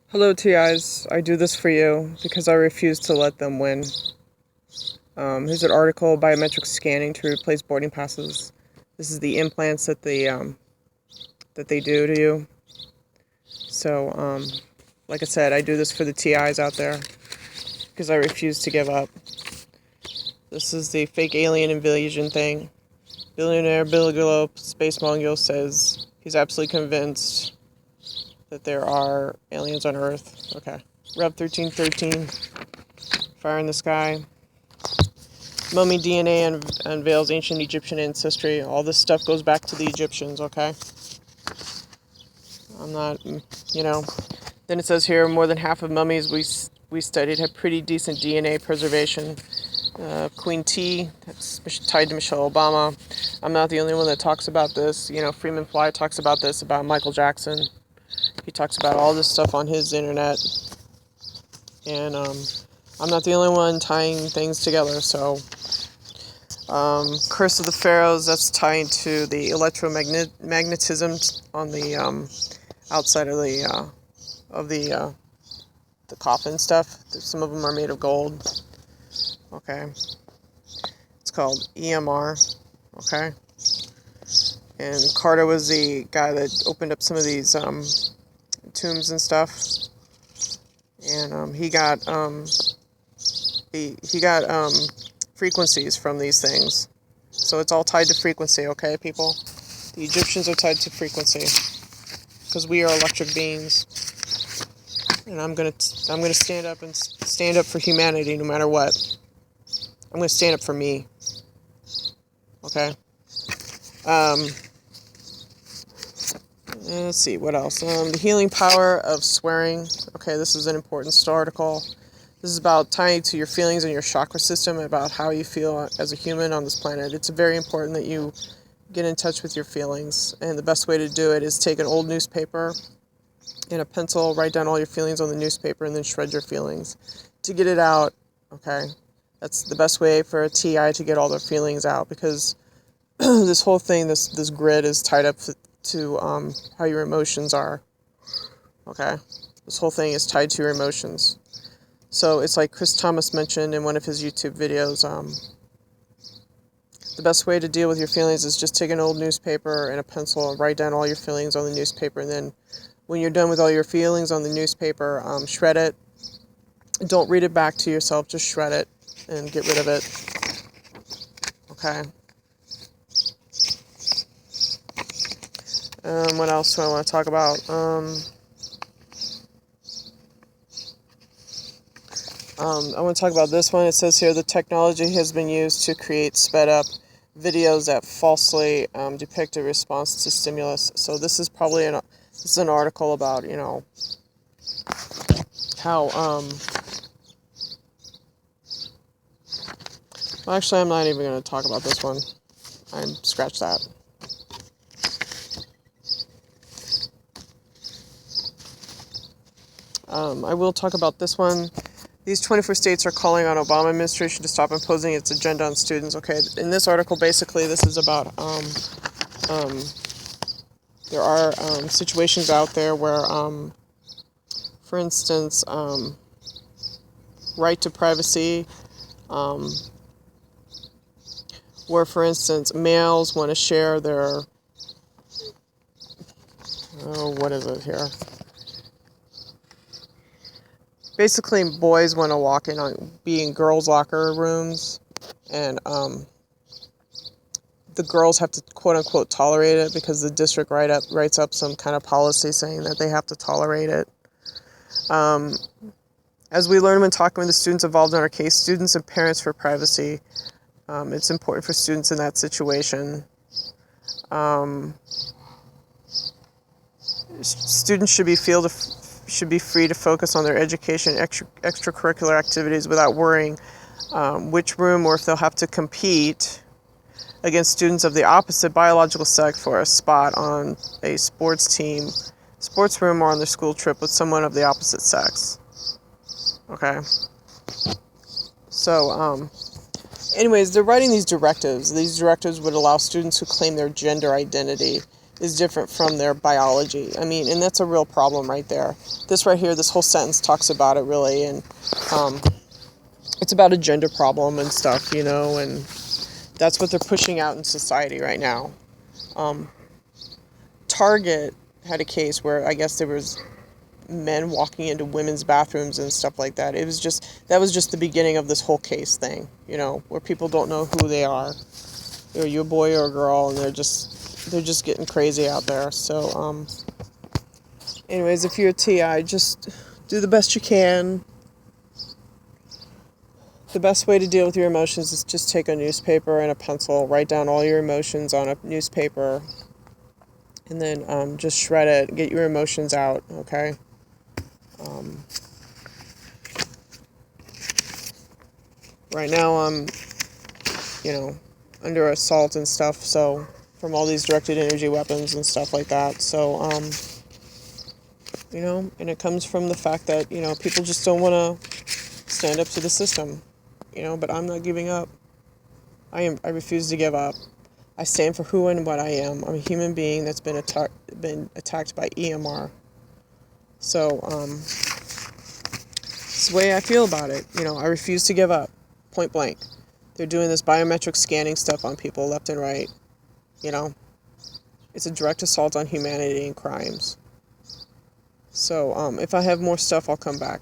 Hello, TIs. I do this for you because I refuse to let them win. Here's an article: biometric scanning to replace boarding passes. This is the implants that they do to you. So, like I said, I do this for the TIs out there because I refuse to give up. This is the fake alien invasion thing. Billionaire Bill Space Mongol says he's absolutely convinced that there are aliens on Earth. Okay. Rev 1313. Fire in the sky. Mummy DNA unveils ancient Egyptian ancestry. All this stuff goes back to the Egyptians, okay? I'm not, Then it says here, more than half of mummies we studied had pretty decent DNA preservation. Queen T, that's tied to Michelle Obama. I'm not the only one that talks about this. Freeman Fly talks about this, about Michael Jackson. He talks about all this stuff on his internet. And I'm not the only one tying things together, so... Curse of the Pharaohs, that's tied to the electromagnetism on the outside of the coffin stuff. Some of them are made of gold. Okay. It's called EMR. Okay. And Carter was the guy that opened up some of these tombs and stuff. And he got frequencies from these things. So it's all tied to frequency, okay, people? The Egyptians are tied to frequency because we are electric beings. And I'm gonna stand up for humanity no matter what. I'm gonna stand up for me. Okay. Let's see what else. The healing power of swearing. Okay, this is an important article. This is about tying to your feelings and your chakra system, about how you feel as a human on this planet. It's very important that you get in touch with your feelings. And the best way to do it is take an old newspaper and a pencil, write down all your feelings on the newspaper, and then shred your feelings to get it out. Okay, that's the best way for a TI to get all their feelings out, because this whole thing, this grid is tied up to how your emotions are. Okay, this whole thing is tied to your emotions. So it's like Chris Thomas mentioned in one of his YouTube videos, the best way to deal with your feelings is just take an old newspaper and a pencil and write down all your feelings on the newspaper. And then when you're done with all your feelings on the newspaper, shred it. Don't read it back to yourself, just shred it and get rid of it. Okay. What else do I want to talk about? I want to talk about this one. It says here, the technology has been used to create sped up videos that falsely depict a response to stimulus. So this is probably an article about, how, well, actually, I'm not even going to talk about this one. Scratch that. I will talk about this one. These 24 states are calling on Obama administration to stop imposing its agenda on students. Okay, in this article, basically, this is about there are situations out there where, for instance, right to privacy, where, for instance, males want to share their, what is it here? Basically, boys want to walk in on being girls' locker rooms, and the girls have to quote unquote tolerate it because the district writes up some kind of policy saying that they have to tolerate it. As we learn when talking with the students involved in our case, students and parents for privacy, it's important for students in that situation. Students should be free to focus on their education, extracurricular activities without worrying which room, or if they'll have to compete against students of the opposite biological sex for a spot on a sports team, sports room, or on their school trip with someone of the opposite sex. Okay. So, anyways, they're writing these directives. These directives would allow students who claim their gender identity. is different from their biology. I mean, and that's a real problem right there. This right here, this whole sentence talks about it really, and it's about a gender problem and stuff, you know, and that's what they're pushing out in society right now. Target had a case where I guess there was men walking into women's bathrooms and stuff like that. That was just the beginning of this whole case thing, you know, where people don't know who they are. Are you a boy or a girl? And they're just getting crazy out there. So, anyways, if you're a TI, just do the best you can. The best way to deal with your emotions is just take a newspaper and a pencil, write down all your emotions on a newspaper, and then just shred it, get your emotions out, okay? Right now I'm, under assault and stuff, so from all these directed energy weapons and stuff like that. So, and it comes from the fact that, people just don't want to stand up to the system, but I'm not giving up. I refuse to give up. I stand for who and what I am. I'm a human being that's been attacked by EMR. So, it's the way I feel about it. I refuse to give up, point blank. They're doing this biometric scanning stuff on people left and right. It's a direct assault on humanity and crimes. So, if I have more stuff, I'll come back.